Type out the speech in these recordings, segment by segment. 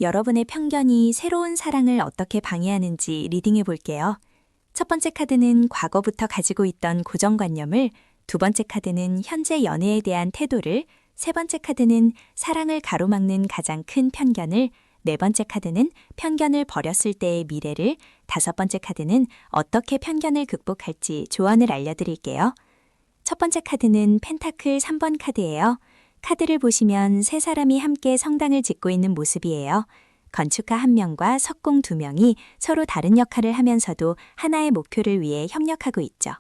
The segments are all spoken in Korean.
여러분의 편견이 새로운 사랑을 어떻게 방해하는지 리딩해 볼게요. 첫 번째 카드는 과거부터 가지고 있던 고정관념을, 두 번째 카드는 현재 연애에 대한 태도를, 세 번째 카드는 사랑을 가로막는 가장 큰 편견을, 네 번째 카드는 편견을 버렸을 때의 미래를, 다섯 번째 카드는 어떻게 편견을 극복할지 조언을 알려드릴게요. 첫 번째 카드는 펜타클 3번 카드예요. 카드를 보시면 세 사람이 함께 성당을 짓고 있는 모습이에요. 건축가 1명과 석공 2명이 서로 다른 역할을 하면서도 하나의 목표를 위해 협력하고 있죠.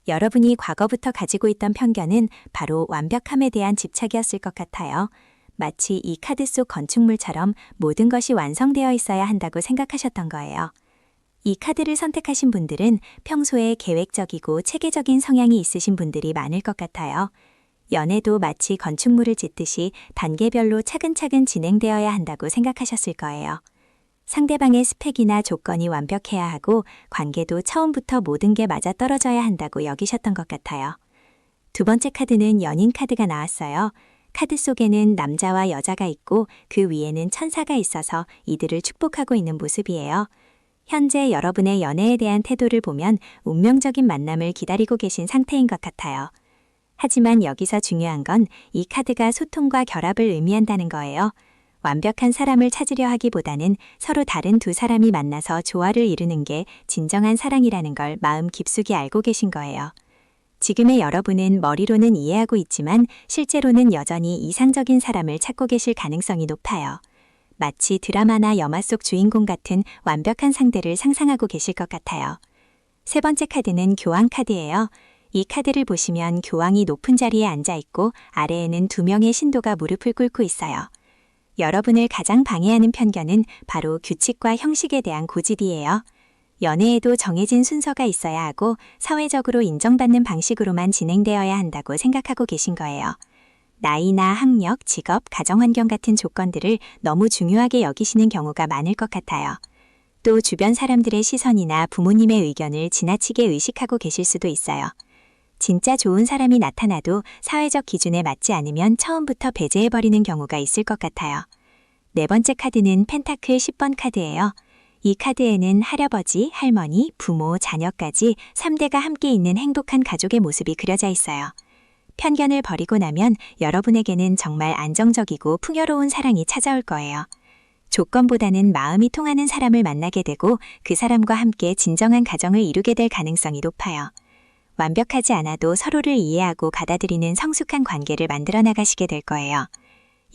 여러분이 과거부터 가지고 있던 편견은 바로 완벽함에 대한 집착이었을 것 같아요. 마치 이 카드 속 건축물처럼 모든 것이 완성되어 있어야 한다고 생각하셨던 거예요. 이 카드를 선택하신 분들은 평소에 계획적이고 체계적인 성향이 있으신 분들이 많을 것 같아요. 연애도 마치 건축물을 짓듯이 단계별로 차근차근 진행되어야 한다고 생각하셨을 거예요. 상대방의 스펙이나 조건이 완벽해야 하고 관계도 처음부터 모든 게 맞아떨어져야 한다고 여기셨던 것 같아요. 두 번째 카드는 연인 카드가 나왔어요. 카드 속에는 남자와 여자가 있고 그 위에는 천사가 있어서 이들을 축복하고 있는 모습이에요. 현재 여러분의 연애에 대한 태도를 보면 운명적인 만남을 기다리고 계신 상태인 것 같아요. 하지만 여기서 중요한 건 이 카드가 소통과 결합을 의미한다는 거예요. 완벽한 사람을 찾으려 하기보다는 서로 다른 두 사람이 만나서 조화를 이루는 게 진정한 사랑이라는 걸 마음 깊숙이 알고 계신 거예요. 지금의 여러분은 머리로는 이해하고 있지만 실제로는 여전히 이상적인 사람을 찾고 계실 가능성이 높아요. 마치 드라마나 영화 속 주인공 같은 완벽한 상대를 상상하고 계실 것 같아요. 세 번째 카드는 교황 카드예요. 이 카드를 보시면 교황이 높은 자리에 앉아 있고 아래에는 2명의 신도가 무릎을 꿇고 있어요. 여러분을 가장 방해하는 편견은 바로 규칙과 형식에 대한 고집이에요. 연애에도 정해진 순서가 있어야 하고 사회적으로 인정받는 방식으로만 진행되어야 한다고 생각하고 계신 거예요. 나이나 학력, 직업, 가정환경 같은 조건들을 너무 중요하게 여기시는 경우가 많을 것 같아요. 또 주변 사람들의 시선이나 부모님의 의견을 지나치게 의식하고 계실 수도 있어요. 진짜 좋은 사람이 나타나도 사회적 기준에 맞지 않으면 처음부터 배제해버리는 경우가 있을 것 같아요. 네 번째 카드는 펜타클 10번 카드예요. 이 카드에는 할아버지, 할머니, 부모, 자녀까지 3대가 함께 있는 행복한 가족의 모습이 그려져 있어요. 편견을 버리고 나면 여러분에게는 정말 안정적이고 풍요로운 사랑이 찾아올 거예요. 조건보다는 마음이 통하는 사람을 만나게 되고 그 사람과 함께 진정한 가정을 이루게 될 가능성이 높아요. 완벽하지 않아도 서로를 이해하고 받아들이는 성숙한 관계를 만들어 나가시게 될 거예요.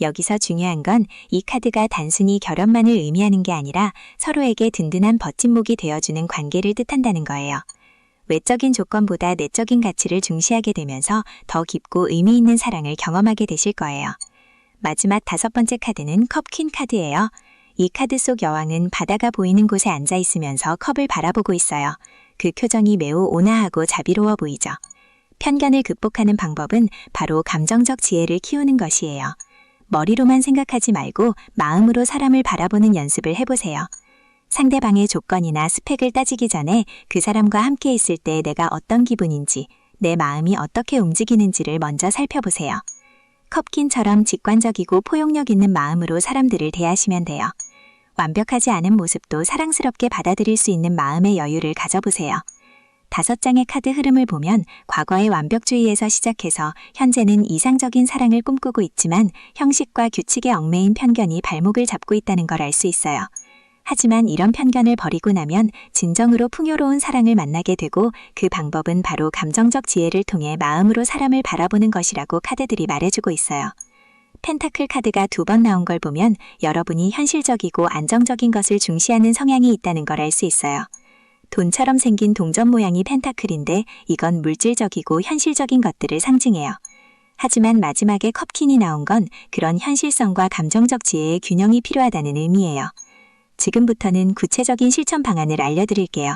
여기서 중요한 건 이 카드가 단순히 결혼만을 의미하는 게 아니라 서로에게 든든한 버팀목이 되어주는 관계를 뜻한다는 거예요. 외적인 조건보다 내적인 가치를 중시하게 되면서 더 깊고 의미 있는 사랑을 경험하게 되실 거예요. 마지막 다섯 번째 카드는 컵퀸 카드예요. 이 카드 속 여왕은 바다가 보이는 곳에 앉아 있으면서 컵을 바라보고 있어요. 그 표정이 매우 온화하고 자비로워 보이죠. 편견을 극복하는 방법은 바로 감정적 지혜를 키우는 것이에요. 머리로만 생각하지 말고 마음으로 사람을 바라보는 연습을 해보세요. 상대방의 조건이나 스펙을 따지기 전에 그 사람과 함께 있을 때 내가 어떤 기분인지, 내 마음이 어떻게 움직이는지를 먼저 살펴보세요. 컵킨처럼 직관적이고 포용력 있는 마음으로 사람들을 대하시면 돼요. 완벽하지 않은 모습도 사랑스럽게 받아들일 수 있는 마음의 여유를 가져보세요. 5장의 카드 흐름을 보면 과거의 완벽주의에서 시작해서 현재는 이상적인 사랑을 꿈꾸고 있지만 형식과 규칙에 얽매인 편견이 발목을 잡고 있다는 걸 알 수 있어요. 하지만 이런 편견을 버리고 나면 진정으로 풍요로운 사랑을 만나게 되고 그 방법은 바로 감정적 지혜를 통해 마음으로 사람을 바라보는 것이라고 카드들이 말해주고 있어요. 펜타클 카드가 2번 나온 걸 보면 여러분이 현실적이고 안정적인 것을 중시하는 성향이 있다는 걸 알 수 있어요. 돈처럼 생긴 동전 모양이 펜타클인데 이건 물질적이고 현실적인 것들을 상징해요. 하지만 마지막에 컵킨이 나온 건 그런 현실성과 감정적 지혜의 균형이 필요하다는 의미예요. 지금부터는 구체적인 실천 방안을 알려드릴게요.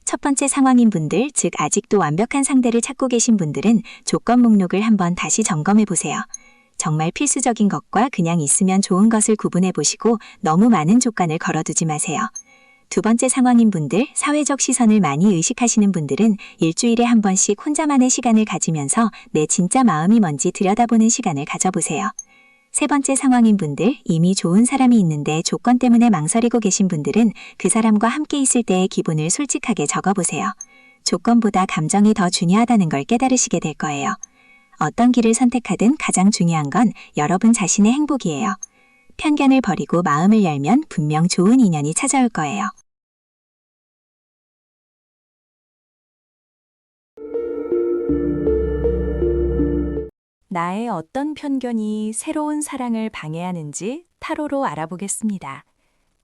첫 번째 상황인 분들, 즉 아직도 완벽한 상대를 찾고 계신 분들은 조건 목록을 한번 다시 점검해 보세요. 정말 필수적인 것과 그냥 있으면 좋은 것을 구분해 보시고 너무 많은 조건을 걸어두지 마세요. 두 번째 상황인 분들, 사회적 시선을 많이 의식하시는 분들은 일주일에 한 번씩 혼자만의 시간을 가지면서 내 진짜 마음이 뭔지 들여다보는 시간을 가져보세요. 세 번째 상황인 분들, 이미 좋은 사람이 있는데 조건 때문에 망설이고 계신 분들은 그 사람과 함께 있을 때의 기분을 솔직하게 적어보세요. 조건보다 감정이 더 중요하다는 걸 깨달으시게 될 거예요. 어떤 길을 선택하든 가장 중요한 건 여러분 자신의 행복이에요. 편견을 버리고 마음을 열면 분명 좋은 인연이 찾아올 거예요. 나의 어떤 편견이 새로운 사랑을 방해하는지 타로로 알아보겠습니다.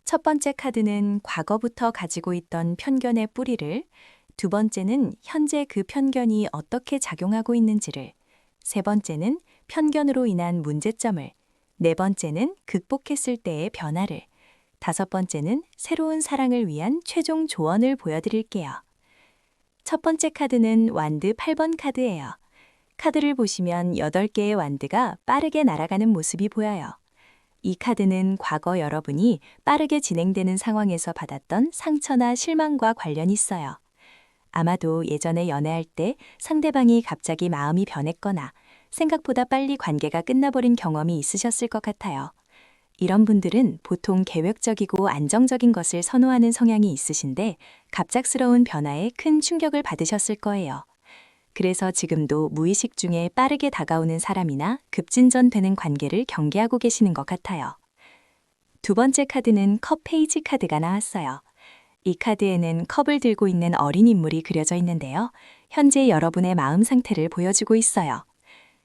첫 번째 카드는 과거부터 가지고 있던 편견의 뿌리를, 두 번째는 현재 그 편견이 어떻게 작용하고 있는지를, 세 번째는 편견으로 인한 문제점을, 네 번째는 극복했을 때의 변화를, 다섯 번째는 새로운 사랑을 위한 최종 조언을 보여드릴게요. 첫 번째 카드는 완드 8번 카드예요. 카드를 보시면 8개의 완드가 빠르게 날아가는 모습이 보여요. 이 카드는 과거 여러분이 빠르게 진행되는 상황에서 받았던 상처나 실망과 관련이 있어요. 아마도 예전에 연애할 때 상대방이 갑자기 마음이 변했거나 생각보다 빨리 관계가 끝나버린 경험이 있으셨을 것 같아요. 이런 분들은 보통 계획적이고 안정적인 것을 선호하는 성향이 있으신데 갑작스러운 변화에 큰 충격을 받으셨을 거예요. 그래서 지금도 무의식 중에 빠르게 다가오는 사람이나 급진전되는 관계를 경계하고 계시는 것 같아요. 두 번째 카드는 컵 페이지 카드가 나왔어요. 이 카드에는 컵을 들고 있는 어린 인물이 그려져 있는데요. 현재 여러분의 마음 상태를 보여주고 있어요.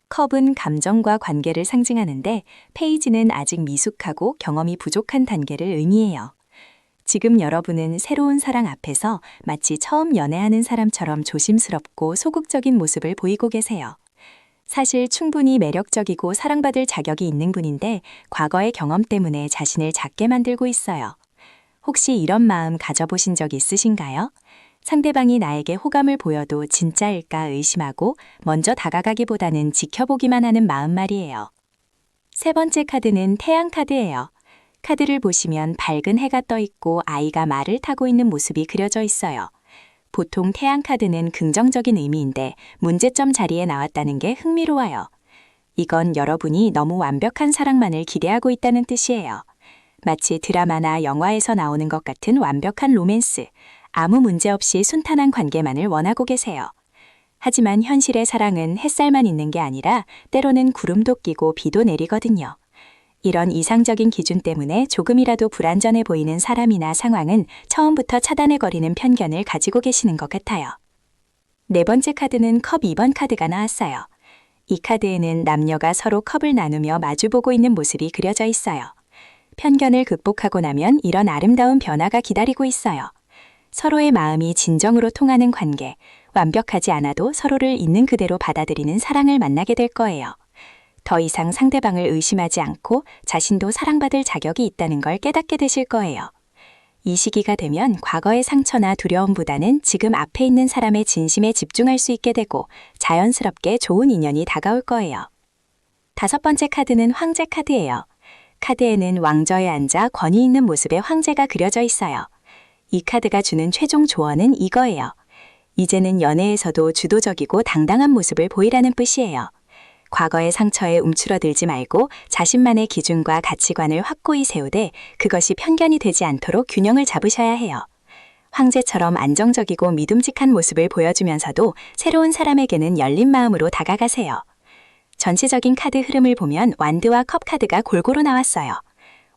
컵은 감정과 관계를 상징하는데 페이지는 아직 미숙하고 경험이 부족한 단계를 의미해요. 지금 여러분은 새로운 사랑 앞에서 마치 처음 연애하는 사람처럼 조심스럽고 소극적인 모습을 보이고 계세요. 사실 충분히 매력적이고 사랑받을 자격이 있는 분인데 과거의 경험 때문에 자신을 작게 만들고 있어요. 혹시 이런 마음 가져보신 적 있으신가요? 상대방이 나에게 호감을 보여도 진짜일까 의심하고 먼저 다가가기보다는 지켜보기만 하는 마음 말이에요. 세 번째 카드는 태양 카드예요. 카드를 보시면 밝은 해가 떠 있고 아이가 말을 타고 있는 모습이 그려져 있어요. 보통 태양 카드는 긍정적인 의미인데 문제점 자리에 나왔다는 게 흥미로워요. 이건 여러분이 너무 완벽한 사랑만을 기대하고 있다는 뜻이에요. 마치 드라마나 영화에서 나오는 것 같은 완벽한 로맨스, 아무 문제 없이 순탄한 관계만을 원하고 계세요. 하지만 현실의 사랑은 햇살만 있는 게 아니라 때로는 구름도 끼고 비도 내리거든요. 이런 이상적인 기준 때문에 조금이라도 불안전해 보이는 사람이나 상황은 처음부터 차단해버리는 편견을 가지고 계시는 것 같아요. 네 번째 카드는 컵 2번 카드가 나왔어요. 이 카드에는 남녀가 서로 컵을 나누며 마주보고 있는 모습이 그려져 있어요. 편견을 극복하고 나면 이런 아름다운 변화가 기다리고 있어요. 서로의 마음이 진정으로 통하는 관계, 완벽하지 않아도 서로를 있는 그대로 받아들이는 사랑을 만나게 될 거예요. 더 이상 상대방을 의심하지 않고 자신도 사랑받을 자격이 있다는 걸 깨닫게 되실 거예요. 이 시기가 되면 과거의 상처나 두려움보다는 지금 앞에 있는 사람의 진심에 집중할 수 있게 되고 자연스럽게 좋은 인연이 다가올 거예요. 다섯 번째 카드는 황제 카드예요. 카드에는 왕좌에 앉아 권위 있는 모습의 황제가 그려져 있어요. 이 카드가 주는 최종 조언은 이거예요. 이제는 연애에서도 주도적이고 당당한 모습을 보이라는 뜻이에요. 과거의 상처에 움츠러들지 말고 자신만의 기준과 가치관을 확고히 세우되 그것이 편견이 되지 않도록 균형을 잡으셔야 해요. 황제처럼 안정적이고 믿음직한 모습을 보여주면서도 새로운 사람에게는 열린 마음으로 다가가세요. 전체적인 카드 흐름을 보면 완드와 컵 카드가 골고루 나왔어요.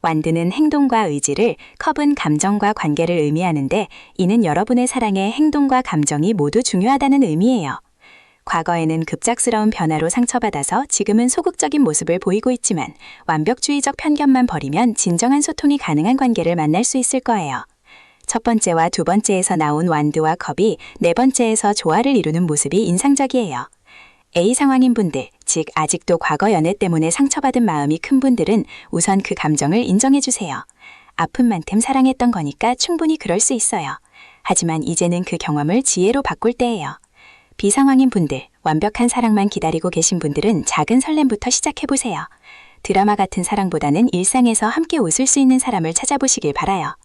완드는 행동과 의지를, 컵은 감정과 관계를 의미하는데 이는 여러분의 사랑에 행동과 감정이 모두 중요하다는 의미예요. 과거에는 급작스러운 변화로 상처받아서 지금은 소극적인 모습을 보이고 있지만 완벽주의적 편견만 버리면 진정한 소통이 가능한 관계를 만날 수 있을 거예요. 첫 번째와 두 번째에서 나온 완드와 컵이 네 번째에서 조화를 이루는 모습이 인상적이에요. A 상황인 분들, 즉 아직도 과거 연애 때문에 상처받은 마음이 큰 분들은 우선 그 감정을 인정해주세요. 아픈 만큼 사랑했던 거니까 충분히 그럴 수 있어요. 하지만 이제는 그 경험을 지혜로 바꿀 때예요. B 상황인 분들, 완벽한 사랑만 기다리고 계신 분들은 작은 설렘부터 시작해보세요. 드라마 같은 사랑보다는 일상에서 함께 웃을 수 있는 사람을 찾아보시길 바라요.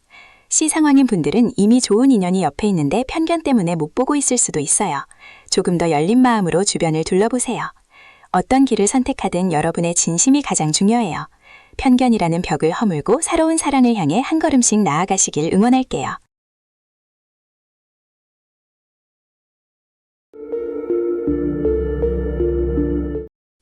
C 상황인 분들은 이미 좋은 인연이 옆에 있는데 편견 때문에 못 보고 있을 수도 있어요. 조금 더 열린 마음으로 주변을 둘러보세요. 어떤 길을 선택하든 여러분의 진심이 가장 중요해요. 편견이라는 벽을 허물고 새로운 사랑을 향해 한 걸음씩 나아가시길 응원할게요.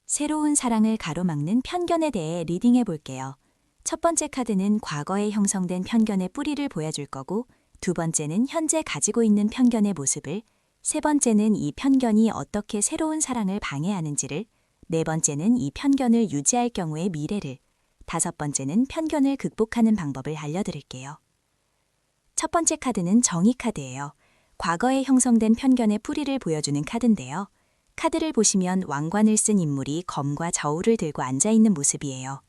새로운 사랑을 가로막는 편견에 대해 리딩해 볼게요. 첫 번째 카드는 과거에 형성된 편견의 뿌리를 보여줄 거고, 두 번째는 현재 가지고 있는 편견의 모습을, 세 번째는 이 편견이 어떻게 새로운 사랑을 방해하는지를, 네 번째는 이 편견을 유지할 경우의 미래를, 다섯 번째는 편견을 극복하는 방법을 알려드릴게요. 첫 번째 카드는 정의 카드예요. 과거에 형성된 편견의 뿌리를 보여주는 카드인데요. 카드를 보시면 왕관을 쓴 인물이 검과 저울을 들고 앉아있는 모습이에요.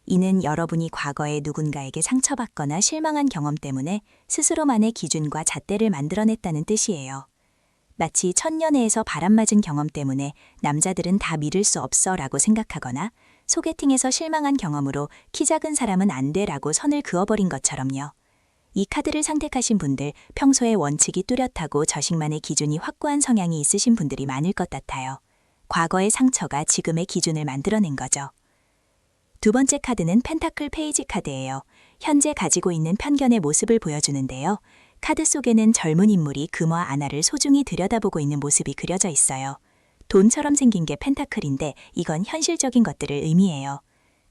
이는 여러분이 과거에 누군가에게 상처받거나 실망한 경험 때문에 스스로만의 기준과 잣대를 만들어냈다는 뜻이에요. 마치 첫연애에서 바람맞은 경험 때문에 남자들은 다 믿을 수 없어 라고 생각하거나 소개팅에서 실망한 경험으로 키 작은 사람은 안 돼 라고 선을 그어버린 것처럼요. 이 카드를 선택하신 분들, 평소에 원칙이 뚜렷하고 저식만의 기준이 확고한 성향이 있으신 분들이 많을 것 같아요. 과거의 상처가 지금의 기준을 만들어낸 거죠. 두 번째 카드는 펜타클 페이지 카드예요. 현재 가지고 있는 편견의 모습을 보여주는데요. 카드 속에는 젊은 인물이 금화 아나를 소중히 들여다보고 있는 모습이 그려져 있어요. 돈처럼 생긴 게 펜타클인데 이건 현실적인 것들을 의미해요.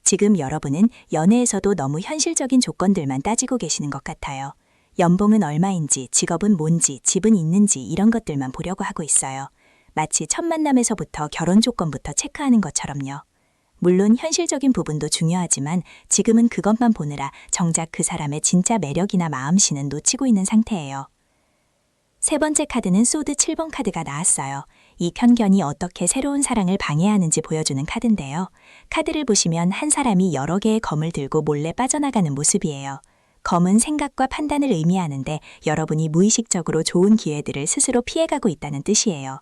지금 여러분은 연애에서도 너무 현실적인 조건들만 따지고 계시는 것 같아요. 연봉은 얼마인지, 직업은 뭔지, 집은 있는지 이런 것들만 보려고 하고 있어요. 마치 첫 만남에서부터 결혼 조건부터 체크하는 것처럼요. 물론 현실적인 부분도 중요하지만 지금은 그것만 보느라 정작 그 사람의 진짜 매력이나 마음씨는 놓치고 있는 상태예요. 세 번째 카드는 소드 7번 카드가 나왔어요. 이 편견이 어떻게 새로운 사랑을 방해하는지 보여주는 카드인데요. 카드를 보시면 한 사람이 여러 개의 검을 들고 몰래 빠져나가는 모습이에요. 검은 생각과 판단을 의미하는데 여러분이 무의식적으로 좋은 기회들을 스스로 피해가고 있다는 뜻이에요.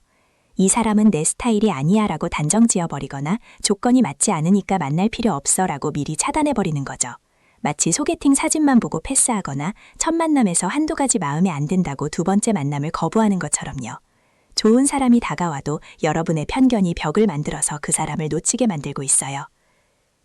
이 사람은 내 스타일이 아니야 라고 단정 지어버리거나 조건이 맞지 않으니까 만날 필요 없어 라고 미리 차단해버리는 거죠. 마치 소개팅 사진만 보고 패스하거나 첫 만남에서 한두 가지 마음에 안 든다고 두 번째 만남을 거부하는 것처럼요. 좋은 사람이 다가와도 여러분의 편견이 벽을 만들어서 그 사람을 놓치게 만들고 있어요.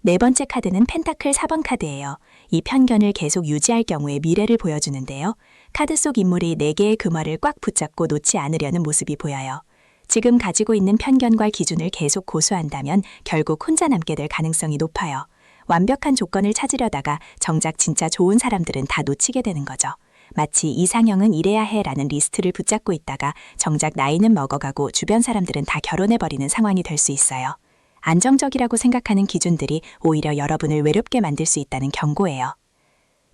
네 번째 카드는 펜타클 4번 카드예요. 이 편견을 계속 유지할 경우의 미래를 보여주는데요. 카드 속 인물이 4개의 금화를 꽉 붙잡고 놓지 않으려는 모습이 보여요. 지금 가지고 있는 편견과 기준을 계속 고수한다면 결국 혼자 남게 될 가능성이 높아요. 완벽한 조건을 찾으려다가 정작 진짜 좋은 사람들은 다 놓치게 되는 거죠. 마치 이상형은 이래야 해라는 리스트를 붙잡고 있다가 정작 나이는 먹어가고 주변 사람들은 다 결혼해버리는 상황이 될 수 있어요. 안정적이라고 생각하는 기준들이 오히려 여러분을 외롭게 만들 수 있다는 경고예요.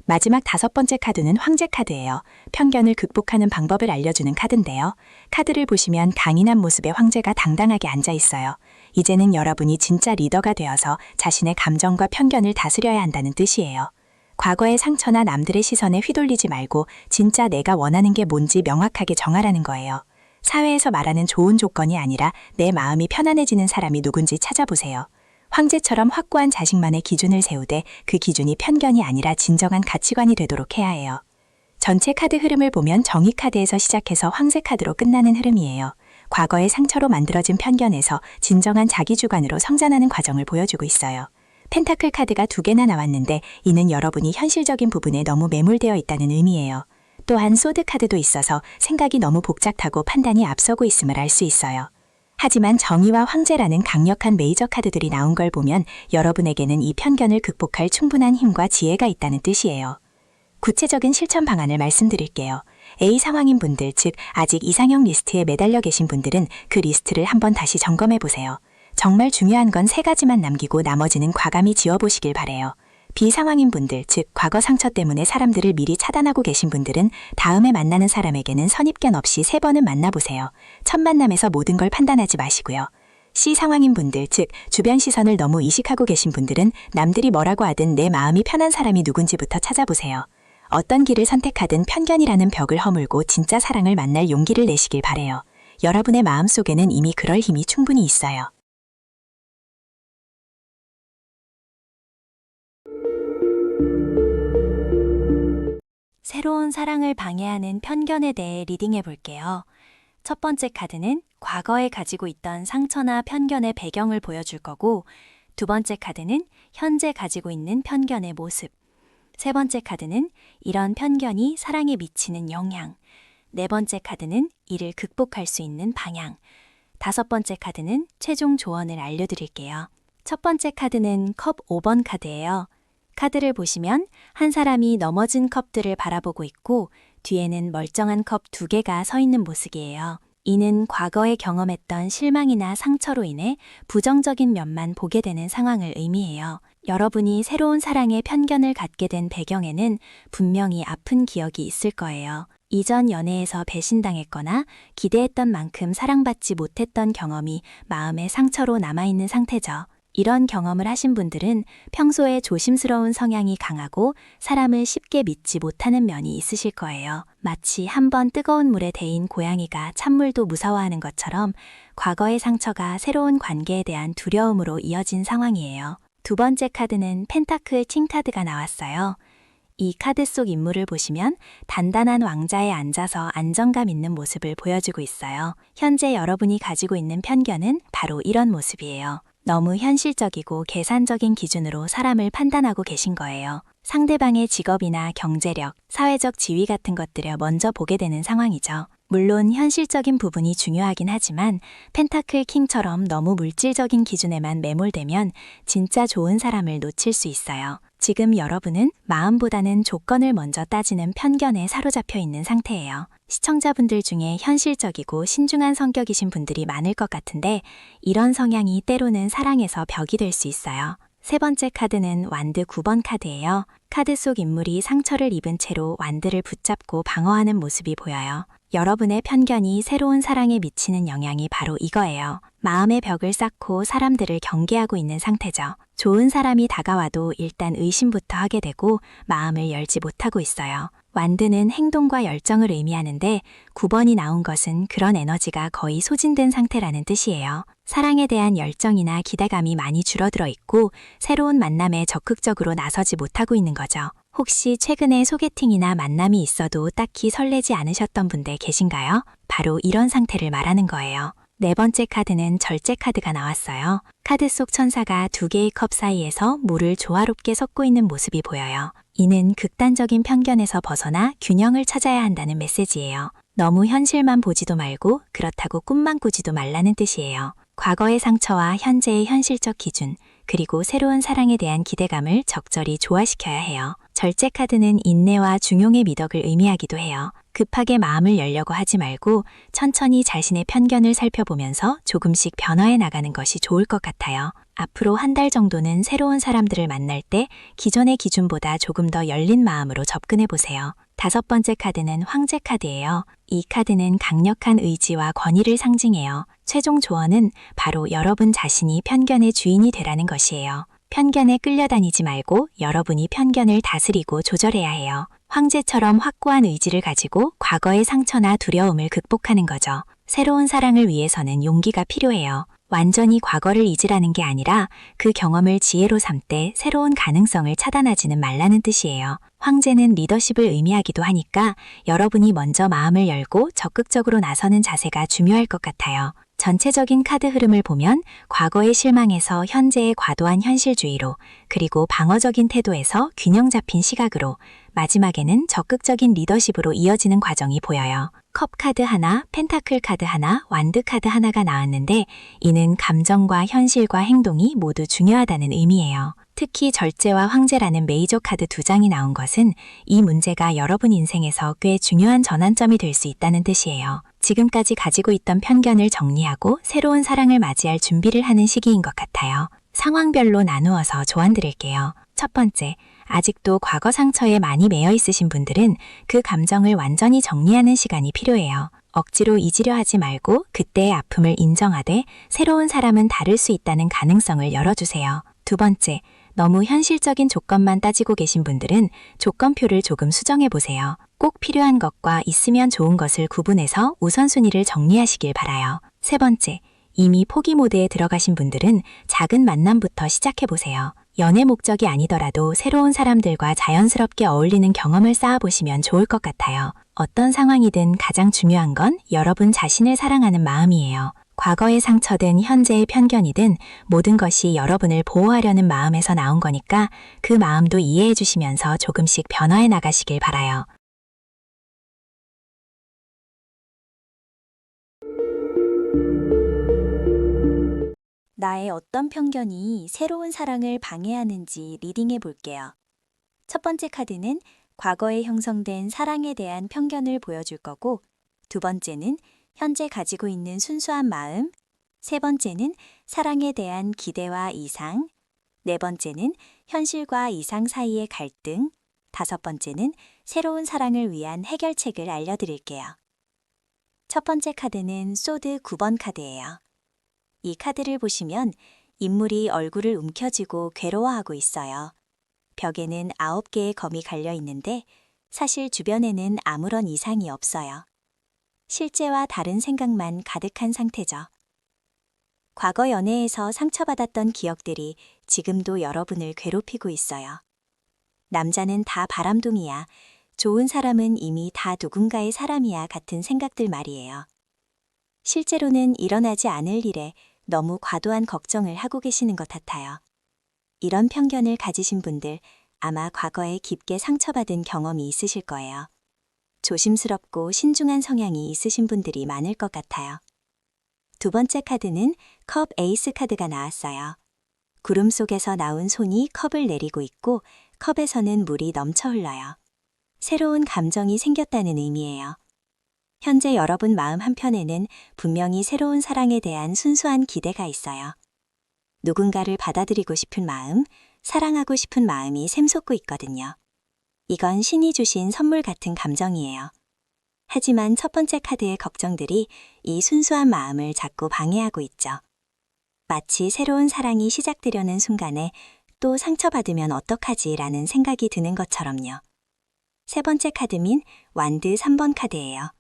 마지막 5번째 카드는 황제 카드예요. 편견을 극복하는 방법을 알려주는 카드인데요. 카드를 보시면 강인한 모습의 황제가 당당하게 앉아 있어요. 이제는 여러분이 진짜 리더가 되어서 자신의 감정과 편견을 다스려야 한다는 뜻이에요. 과거의 상처나 남들의 시선에 휘둘리지 말고 진짜 내가 원하는 게 뭔지 명확하게 정하라는 거예요. 사회에서 말하는 좋은 조건이 아니라 내 마음이 편안해지는 사람이 누군지 찾아보세요. 황제처럼 확고한 자식만의 기준을 세우되 그 기준이 편견이 아니라 진정한 가치관이 되도록 해야 해요. 전체 카드 흐름을 보면 정의 카드에서 시작해서 황제 카드로 끝나는 흐름이에요. 과거의 상처로 만들어진 편견에서 진정한 자기주관으로 성장하는 과정을 보여주고 있어요. 펜타클 카드가 2개나 나왔는데 이는 여러분이 현실적인 부분에 너무 매몰되어 있다는 의미예요. 또한 소드 카드도 있어서 생각이 너무 복잡하고 판단이 앞서고 있음을 알 수 있어요. 하지만 정의와 황제라는 강력한 메이저 카드들이 나온 걸 보면 여러분에게는 이 편견을 극복할 충분한 힘과 지혜가 있다는 뜻이에요. 구체적인 실천 방안을 말씀드릴게요. A 상황인 분들, 즉 아직 이상형 리스트에 매달려 계신 분들은 그 리스트를 한번 다시 점검해 보세요. 정말 중요한 건 3가지만 남기고 나머지는 과감히 지워보시길 바래요. B 상황인 분들, 즉 과거 상처 때문에 사람들을 미리 차단하고 계신 분들은 다음에 만나는 사람에게는 선입견 없이 3번은 만나보세요. 첫 만남에서 모든 걸 판단하지 마시고요. C 상황인 분들, 즉 주변 시선을 너무 의식하고 계신 분들은 남들이 뭐라고 하든 내 마음이 편한 사람이 누군지부터 찾아보세요. 어떤 길을 선택하든 편견이라는 벽을 허물고 진짜 사랑을 만날 용기를 내시길 바래요. 여러분의 마음속에는 이미 그럴 힘이 충분히 있어요. 새로운 사랑을 방해하는 편견에 대해 리딩해 볼게요. 첫 번째 카드는 과거에 가지고 있던 상처나 편견의 배경을 보여줄 거고, 두 번째 카드는 현재 가지고 있는 편견의 모습. 세 번째 카드는 이런 편견이 사랑에 미치는 영향. 네 번째 카드는 이를 극복할 수 있는 방향. 다섯 번째 카드는 최종 조언을 알려드릴게요. 첫 번째 카드는 컵 5번 카드예요. 카드를 보시면 한 사람이 넘어진 컵들을 바라보고 있고 뒤에는 멀쩡한 컵 2개가 서 있는 모습이에요. 이는 과거에 경험했던 실망이나 상처로 인해 부정적인 면만 보게 되는 상황을 의미해요. 여러분이 새로운 사랑에 편견을 갖게 된 배경에는 분명히 아픈 기억이 있을 거예요. 이전 연애에서 배신당했거나 기대했던 만큼 사랑받지 못했던 경험이 마음의 상처로 남아있는 상태죠. 이런 경험을 하신 분들은 평소에 조심스러운 성향이 강하고 사람을 쉽게 믿지 못하는 면이 있으실 거예요. 마치 한번 뜨거운 물에 데인 고양이가 찬물도 무서워하는 것처럼 과거의 상처가 새로운 관계에 대한 두려움으로 이어진 상황이에요. 두 번째 카드는 펜타클 킹 카드가 나왔어요. 이 카드 속 인물을 보시면 단단한 왕자에 앉아서 안정감 있는 모습을 보여주고 있어요. 현재 여러분이 가지고 있는 편견은 바로 이런 모습이에요. 너무 현실적이고 계산적인 기준으로 사람을 판단하고 계신 거예요. 상대방의 직업이나 경제력, 사회적 지위 같은 것들을 먼저 보게 되는 상황이죠. 물론 현실적인 부분이 중요하긴 하지만 펜타클 킹처럼 너무 물질적인 기준에만 매몰되면 진짜 좋은 사람을 놓칠 수 있어요. 지금 여러분은 마음보다는 조건을 먼저 따지는 편견에 사로잡혀 있는 상태예요. 시청자분들 중에 현실적이고 신중한 성격이신 분들이 많을 것 같은데 이런 성향이 때로는 사랑에서 벽이 될 수 있어요. 세 번째 카드는 완드 9번 카드예요. 카드 속 인물이 상처를 입은 채로 완드를 붙잡고 방어하는 모습이 보여요. 여러분의 편견이 새로운 사랑에 미치는 영향이 바로 이거예요. 마음의 벽을 쌓고 사람들을 경계하고 있는 상태죠. 좋은 사람이 다가와도 일단 의심부터 하게 되고 마음을 열지 못하고 있어요. 완드는 행동과 열정을 의미하는데 9번이 나온 것은 그런 에너지가 거의 소진된 상태라는 뜻이에요. 사랑에 대한 열정이나 기대감이 많이 줄어들어 있고 새로운 만남에 적극적으로 나서지 못하고 있는 거죠. 혹시 최근에 소개팅이나 만남이 있어도 딱히 설레지 않으셨던 분들 계신가요? 바로 이런 상태를 말하는 거예요. 네 번째 카드는 절제 카드가 나왔어요. 카드 속 천사가 2개의 컵 사이에서 물을 조화롭게 섞고 있는 모습이 보여요. 이는 극단적인 편견에서 벗어나 균형을 찾아야 한다는 메시지예요. 너무 현실만 보지도 말고 그렇다고 꿈만 꾸지도 말라는 뜻이에요. 과거의 상처와 현재의 현실적 기준, 그리고 새로운 사랑에 대한 기대감을 적절히 조화시켜야 해요. 절제 카드는 인내와 중용의 미덕을 의미하기도 해요. 급하게 마음을 열려고 하지 말고 천천히 자신의 편견을 살펴보면서 조금씩 변화해 나가는 것이 좋을 것 같아요. 앞으로 한 달 정도는 새로운 사람들을 만날 때 기존의 기준보다 조금 더 열린 마음으로 접근해 보세요. 다섯 번째 카드는 황제 카드예요. 이 카드는 강력한 의지와 권위를 상징해요. 최종 조언은 바로 여러분 자신이 편견의 주인이 되라는 것이에요. 편견에 끌려다니지 말고 여러분이 편견을 다스리고 조절해야 해요. 황제처럼 확고한 의지를 가지고 과거의 상처나 두려움을 극복하는 거죠. 새로운 사랑을 위해서는 용기가 필요해요. 완전히 과거를 잊으라는 게 아니라 그 경험을 지혜로 삼되 새로운 가능성을 차단하지는 말라는 뜻이에요. 황제는 리더십을 의미하기도 하니까 여러분이 먼저 마음을 열고 적극적으로 나서는 자세가 중요할 것 같아요. 전체적인 카드 흐름을 보면 과거의 실망에서 현재의 과도한 현실주의로, 그리고 방어적인 태도에서 균형 잡힌 시각으로, 마지막에는 적극적인 리더십으로 이어지는 과정이 보여요. 컵 카드 하나, 펜타클 카드 하나, 완드 카드 하나가 나왔는데 이는 감정과 현실과 행동이 모두 중요하다는 의미예요. 특히 절제와 황제라는 메이저 카드 2장이 나온 것은 이 문제가 여러분 인생에서 꽤 중요한 전환점이 될 수 있다는 뜻이에요. 지금까지 가지고 있던 편견을 정리하고 새로운 사랑을 맞이할 준비를 하는 시기인 것 같아요. 상황별로 나누어서 조언 드릴게요. 첫 번째, 아직도 과거 상처에 많이 매여 있으신 분들은 그 감정을 완전히 정리하는 시간이 필요해요. 억지로 잊으려 하지 말고 그때의 아픔을 인정하되 새로운 사람은 다를 수 있다는 가능성을 열어주세요. 두 번째, 너무 현실적인 조건만 따지고 계신 분들은 조건표를 조금 수정해보세요. 꼭 필요한 것과 있으면 좋은 것을 구분해서 우선순위를 정리하시길 바라요. 세 번째, 이미 포기 모드에 들어가신 분들은 작은 만남부터 시작해보세요. 연애 목적이 아니더라도 새로운 사람들과 자연스럽게 어울리는 경험을 쌓아보시면 좋을 것 같아요. 어떤 상황이든 가장 중요한 건 여러분 자신을 사랑하는 마음이에요. 과거의 상처든 현재의 편견이든 모든 것이 여러분을 보호하려는 마음에서 나온 거니까 그 마음도 이해해 주시면서 조금씩 변화해 나가시길 바라요. 나의 어떤 편견이 새로운 사랑을 방해하는지 리딩해 볼게요. 첫 번째 카드는 과거에 형성된 사랑에 대한 편견을 보여줄 거고, 두 번째는 현재 가지고 있는 순수한 마음, 세 번째는 사랑에 대한 기대와 이상, 네 번째는 현실과 이상 사이의 갈등, 다섯 번째는 새로운 사랑을 위한 해결책을 알려드릴게요. 첫 번째 카드는 소드 9번 카드예요. 이 카드를 보시면 인물이 얼굴을 움켜쥐고 괴로워하고 있어요. 벽에는 9개의 검이 갈려 있는데 사실 주변에는 아무런 이상이 없어요. 실제와 다른 생각만 가득한 상태죠. 과거 연애에서 상처받았던 기억들이 지금도 여러분을 괴롭히고 있어요. 남자는 다 바람둥이야, 좋은 사람은 이미 다 누군가의 사람이야 같은 생각들 말이에요. 실제로는 일어나지 않을 일에 너무 과도한 걱정을 하고 계시는 것 같아요. 이런 편견을 가지신 분들 아마 과거에 깊게 상처받은 경험이 있으실 거예요. 조심스럽고 신중한 성향이 있으신 분들이 많을 것 같아요. 두 번째 카드는 컵 에이스 카드가 나왔어요. 구름 속에서 나온 손이 컵을 내리고 있고 컵에서는 물이 넘쳐 흘러요. 새로운 감정이 생겼다는 의미예요. 현재 여러분 마음 한편에는 분명히 새로운 사랑에 대한 순수한 기대가 있어요. 누군가를 받아들이고 싶은 마음, 사랑하고 싶은 마음이 샘솟고 있거든요. 이건 신이 주신 선물 같은 감정이에요. 하지만 첫 번째 카드의 걱정들이 이 순수한 마음을 자꾸 방해하고 있죠. 마치 새로운 사랑이 시작되려는 순간에 또 상처받으면 어떡하지 라는 생각이 드는 것처럼요. 세 번째 카드민 완드 3번 카드예요.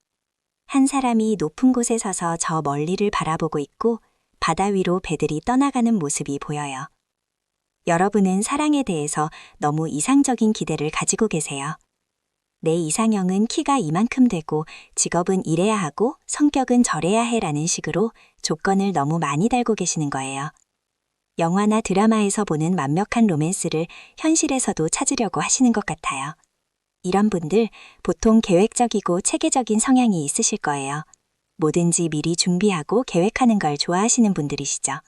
한 사람이 높은 곳에 서서 저 멀리를 바라보고 있고 바다 위로 배들이 떠나가는 모습이 보여요. 여러분은 사랑에 대해서 너무 이상적인 기대를 가지고 계세요. 내 이상형은 키가 이만큼 되고 직업은 이래야 하고 성격은 저래야 해라는 식으로 조건을 너무 많이 달고 계시는 거예요. 영화나 드라마에서 보는 완벽한 로맨스를 현실에서도 찾으려고 하시는 것 같아요. 이런 분들 보통 계획적이고 체계적인 성향이 있으실 거예요. 뭐든지 미리 준비하고 계획하는 걸 좋아하시는 분들이시죠.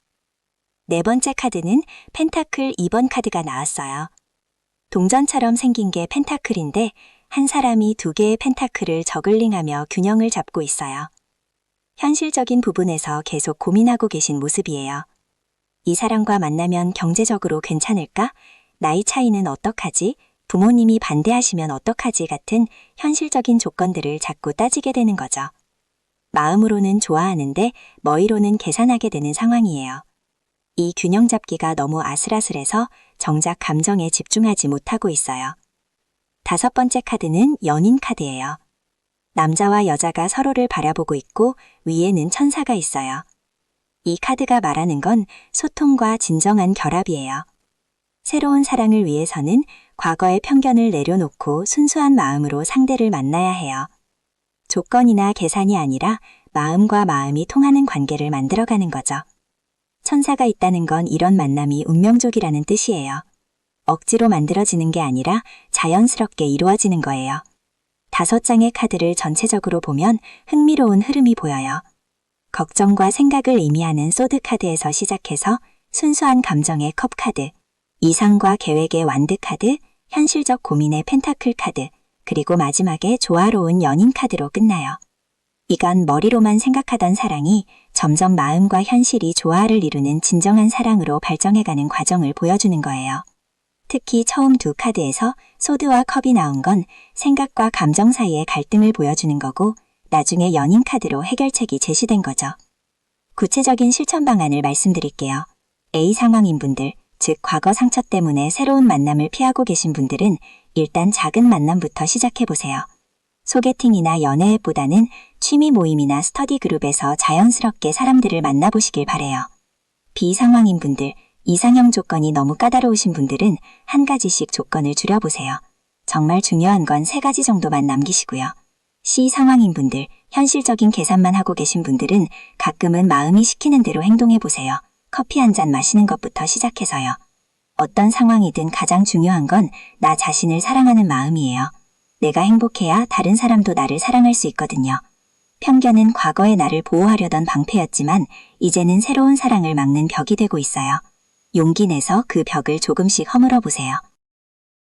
네 번째 카드는 펜타클 2번 카드가 나왔어요. 동전처럼 생긴 게 펜타클인데 한 사람이 두 개의 펜타클을 저글링하며 균형을 잡고 있어요. 현실적인 부분에서 계속 고민하고 계신 모습이에요. 이 사람과 만나면 경제적으로 괜찮을까? 나이 차이는 어떡하지? 부모님이 반대하시면 어떡하지? 같은 현실적인 조건들을 자꾸 따지게 되는 거죠. 마음으로는 좋아하는데 머리로는 계산하게 되는 상황이에요. 이 균형 잡기가 너무 아슬아슬해서 정작 감정에 집중하지 못하고 있어요. 다섯 번째 카드는 연인 카드예요. 남자와 여자가 서로를 바라보고 있고 위에는 천사가 있어요. 이 카드가 말하는 건 소통과 진정한 결합이에요. 새로운 사랑을 위해서는 과거의 편견을 내려놓고 순수한 마음으로 상대를 만나야 해요. 조건이나 계산이 아니라 마음과 마음이 통하는 관계를 만들어가는 거죠. 천사가 있다는 건 이런 만남이 운명적이라는 뜻이에요. 억지로 만들어지는 게 아니라 자연스럽게 이루어지는 거예요. 5장의 카드를 전체적으로 보면 흥미로운 흐름이 보여요. 걱정과 생각을 의미하는 소드 카드에서 시작해서 순수한 감정의 컵 카드, 이상과 계획의 완드 카드, 현실적 고민의 펜타클 카드, 그리고 마지막에 조화로운 연인 카드로 끝나요. 이건 머리로만 생각하던 사랑이 점점 마음과 현실이 조화를 이루는 진정한 사랑으로 발전해가는 과정을 보여주는 거예요. 특히 처음 두 카드에서 소드와 컵이 나온 건 생각과 감정 사이의 갈등을 보여주는 거고 나중에 연인 카드로 해결책이 제시된 거죠. 구체적인 실천 방안을 말씀드릴게요. A 상황인 분들, 즉 과거 상처 때문에 새로운 만남을 피하고 계신 분들은 일단 작은 만남부터 시작해보세요. 소개팅이나 연애 앱보다는 취미 모임이나 스터디 그룹에서 자연스럽게 사람들을 만나보시길 바래요. B 상황인 분들, 이상형 조건이 너무 까다로우신 분들은 한 가지씩 조건을 줄여보세요. 정말 중요한 건 3가지 정도만 남기시고요. C 상황인 분들, 현실적인 계산만 하고 계신 분들은 가끔은 마음이 시키는 대로 행동해 보세요. 커피 한 잔 마시는 것부터 시작해서요. 어떤 상황이든 가장 중요한 건 나 자신을 사랑하는 마음이에요. 내가 행복해야 다른 사람도 나를 사랑할 수 있거든요. 편견은 과거의 나를 보호하려던 방패였지만 이제는 새로운 사랑을 막는 벽이 되고 있어요. 용기 내서 그 벽을 조금씩 허물어 보세요.